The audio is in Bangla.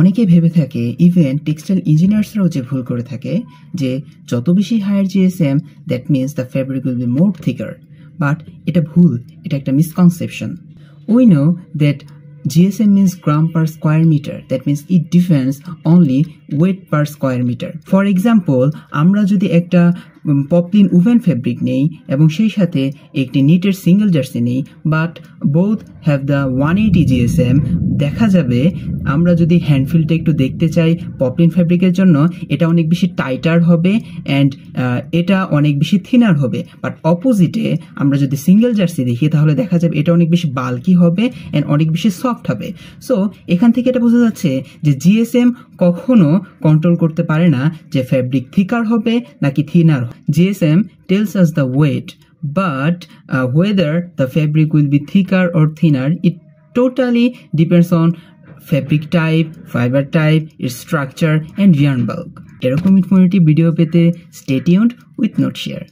অনেকে ভেবে থাকে, ইভেন টেক্সটাইল ইঞ্জিনিয়ার্সরাও যে ভুল করে থাকে, যে যত বেশি higher GSM that means the fabric will be more thicker. But এটা ভুল, এটা একটা misconception. We know that GSM means gram per square meter. That means it defines only weight per square meter. For example, আমরা যদি একটা পপলিন উভেন ফেব্রিক নেই এবং সেই সাথে একটি নিটের সিঙ্গেল জার্সি নেই, but both have the 180 GSM, দেখা যাবে আমরা যদি হ্যান্ডফিলটা একটু দেখতে চাই পপলিন ফেব্রিকের জন্য, এটা অনেক বেশি টাইটার হবে অ্যান্ড এটা অনেক বেশি থিনার হবে। বাট অপোজিটে আমরা যদি সিঙ্গেল জার্সি দেখি তাহলে দেখা যাবে এটা অনেক বেশি বাল্কি হবে অ্যান্ড অনেক বেশি সফট হবে। সো এখান থেকে এটা বোঝা যাচ্ছে যে জিএসএম কখনো কন্ট্রোল করতে পারে না যে ফ্যাব্রিক থিকার হবে নাকি thinner. GSM tells us the weight, but whether the fabric will be thicker or thinner, it totally depends on fabric type, fiber type, its structure and yarn bulk. এরকম ইনফরমেটিভ ভিডিও পেতে stay tuned with NoteShare.